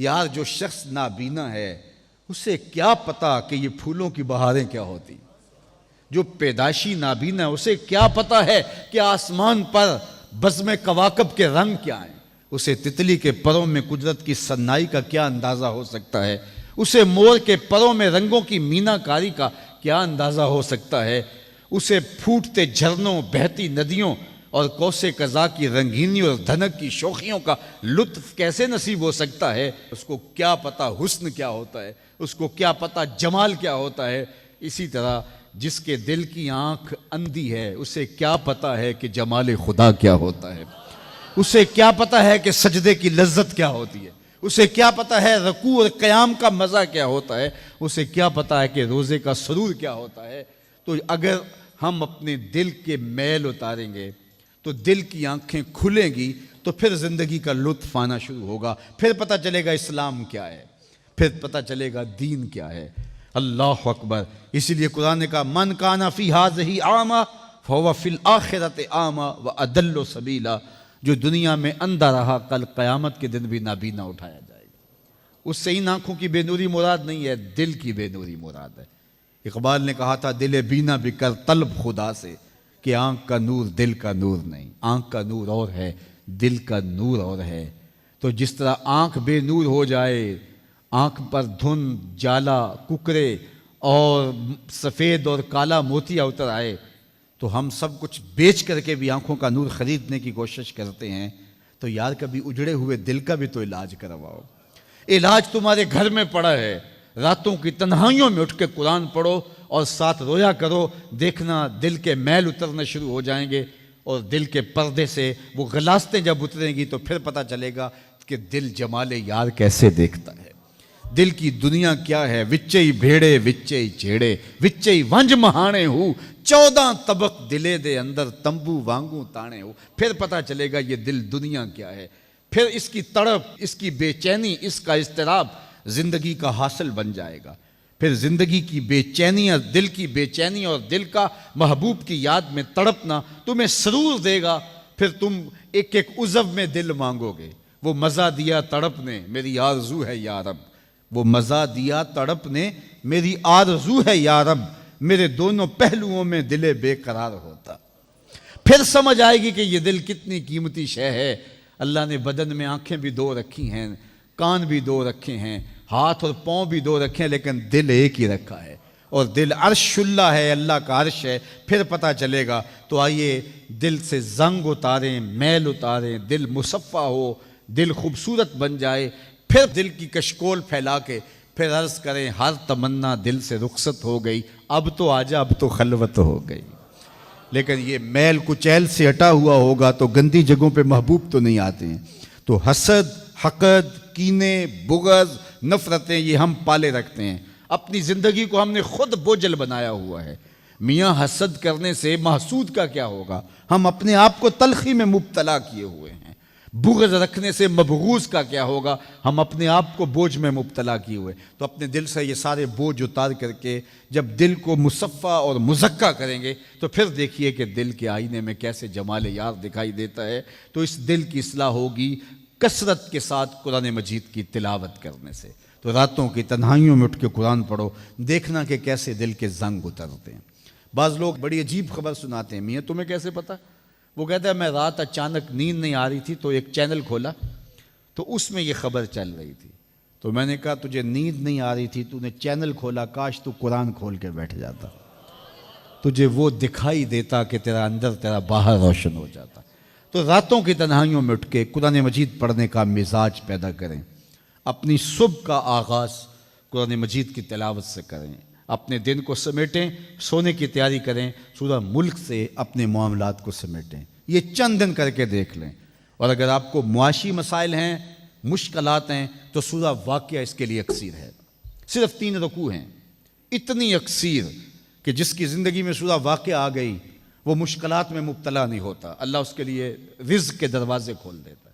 یار جو شخص نابینا ہے اسے کیا پتا کہ یہ پھولوں کی بہاریں کیا ہوتی، جو پیدائشی نابینا ہے اسے کیا پتا ہے کہ آسمان پر بزم کواکب کے رنگ کیا ہیں، اسے تتلی کے پروں میں قدرت کی سنائی کا کیا اندازہ ہو سکتا ہے، اسے مور کے پروں میں رنگوں کی مینا کاری کا کیا اندازہ ہو سکتا ہے، اسے پھوٹتے جھرنوں، بہتی ندیوں اور کوسے قضا کی رنگینی اور دھنک کی شوخیوں کا لطف کیسے نصیب ہو سکتا ہے۔ اس کو کیا پتا حسن کیا ہوتا ہے، اس کو کیا پتا جمال کیا ہوتا ہے۔ اسی طرح جس کے دل کی آنکھ اندھی ہے اسے کیا پتا ہے کہ جمال خدا کیا ہوتا ہے، اسے کیا پتا ہے کہ سجدے کی لذت کیا ہوتی ہے، اسے کیا پتا ہے رکوع اور قیام کا مزہ کیا ہوتا ہے، اسے کیا پتا ہے کہ روزے کا سرور کیا ہوتا ہے۔ تو اگر ہم اپنے دل کے میل اتاریں گے تو دل کی آنکھیں کھلیں گی تو پھر زندگی کا لطف آنا شروع ہوگا، پھر پتہ چلے گا اسلام کیا ہے، پھر پتہ چلے گا دین کیا ہے۔ اللہ اکبر۔ اسی لیے قرآن نے کہا من کان فی ہذہ اعمی فہو فی الآخرۃ اعمی واضل سبیلا، جو دنیا میں اندھا رہا کل قیامت کے دن بھی نابینا اٹھایا جائے گا۔ اس سے ان آنکھوں کی بے نوری مراد نہیں ہے، دل کی بے نوری مراد ہے۔ اقبال نے کہا تھا دل بینا بھی کر طلب خدا سے، کہ آنکھ کا نور دل کا نور نہیں، آنکھ کا نور اور ہے دل کا نور اور ہے۔ تو جس طرح آنکھ بے نور ہو جائے، آنکھ پر دھند، جالا، ککرے اور سفید اور کالا موتیا اتر آئے، تو ہم سب کچھ بیچ کر کے بھی آنکھوں کا نور خریدنے کی کوشش کرتے ہیں۔ تو یار کبھی اجڑے ہوئے دل کا بھی تو علاج کرواؤ۔ علاج تمہارے گھر میں پڑا ہے، راتوں کی تنہائیوں میں اٹھ کے قرآن پڑھو اور ساتھ رویا کرو، دیکھنا دل کے میل اترنے شروع ہو جائیں گے، اور دل کے پردے سے وہ غلاستیں جب اتریں گی تو پھر پتہ چلے گا کہ دل جمال یار کیسے دیکھتا ہے، دل کی دنیا کیا ہے۔ وچے بھیڑے وچے چھیڑے وچے ونج مہانے ہو، 14 طبق دلے دے اندر تمبو وانگوں تانے ہو، پھر پتہ چلے گا یہ دل دنیا کیا ہے۔ پھر اس کی تڑپ، اس کی بے چینی، اس کا اضطراب زندگی کا حاصل بن جائے گا۔ پھر زندگی کی بے چینی، دل کی بے چینی اور دل کا محبوب کی یاد میں تڑپنا تمہیں سرور دے گا۔ پھر تم ایک ایک عضو میں دل مانگو گے۔ وہ مزہ دیا تڑپ نے میری آرزو ہے یا رب، وہ مزہ دیا تڑپ نے میری آرزو ہے یا رب، میرے دونوں پہلوؤں میں دل بے قرار ہوتا۔ پھر سمجھ آئے گی کہ یہ دل کتنی قیمتی شے ہے۔ اللہ نے بدن میں آنکھیں بھی 2 رکھی ہیں، کان بھی 2 رکھے ہیں، ہاتھ اور پاؤں بھی 2 رکھے ہیں، لیکن دل ایک ہی رکھا ہے، اور دل عرش اللہ ہے، اللہ کا عرش ہے۔ پھر پتہ چلے گا۔ تو آئیے دل سے زنگ اتاریں، میل اتاریں، دل مصفہ ہو، دل خوبصورت بن جائے، پھر دل کی کشکول پھیلا کے پھر عرض کریں ہر تمنا دل سے رخصت ہو گئی، اب تو آجا، اب تو خلوت ہو گئی۔ لیکن یہ میل کچیل سے ہٹا ہوا ہوگا تو گندی جگہوں پہ محبوب تو نہیں آتے ہیں۔ تو حسد، حقد، کینے، بغض، نفرتیں یہ ہم پالے رکھتے ہیں۔ اپنی زندگی کو ہم نے خود بوجھل بنایا ہوا ہے۔ میاں حسد کرنے سے محسود کا کیا ہوگا؟ ہم اپنے آپ کو تلخی میں مبتلا کیے ہوئے ہیں۔ بغض رکھنے سے مبغوض کا کیا ہوگا؟ ہم اپنے آپ کو بوجھ میں مبتلا کیے ہوئے۔ تو اپنے دل سے یہ سارے بوجھ اتار کر کے جب دل کو مصفہ اور مزکہ کریں گے تو پھر دیکھیے کہ دل کے آئینے میں کیسے جمال یار دکھائی دیتا ہے۔ تو اس دل کی اصلاح ہوگی کثرت کے ساتھ قرآن مجید کی تلاوت کرنے سے۔ تو راتوں کی تنہائیوں میں اٹھ کے قرآن پڑھو، دیکھنا کہ کیسے دل کے زنگ اترتے ہیں۔ بعض لوگ بڑی عجیب خبر سناتے ہیں، میاں تمہیں کیسے پتہ؟ وہ کہتا ہے میں رات اچانک نیند نہیں آ رہی تھی تو ایک چینل کھولا تو اس میں یہ خبر چل رہی تھی، تو میں نے کہا تجھے نیند نہیں آ رہی تھی، تو نے چینل کھولا، کاش تو قرآن کھول کے بیٹھ جاتا، تجھے وہ دکھائی دیتا کہ تیرا اندر تیرا باہر روشن ہو جاتا۔ تو راتوں کی تنہائیوں میں اٹھ کے قرآن مجید پڑھنے کا مزاج پیدا کریں، اپنی صبح کا آغاز قرآن مجید کی تلاوت سے کریں، اپنے دن کو سمیٹیں، سونے کی تیاری کریں، سورہ ملک سے اپنے معاملات کو سمیٹیں۔ یہ چند دن کر کے دیکھ لیں۔ اور اگر آپ کو معاشی مسائل ہیں، مشکلات ہیں، تو سورہ واقعہ اس کے لیے یکسیر ہے۔ صرف 3 رکوع ہیں، اتنی یکسیر کہ جس کی زندگی میں سورہ واقعہ آ گئی وہ مشکلات میں مبتلا نہیں ہوتا، اللہ اس کے لیے رزق کے دروازے کھول دیتا ہے۔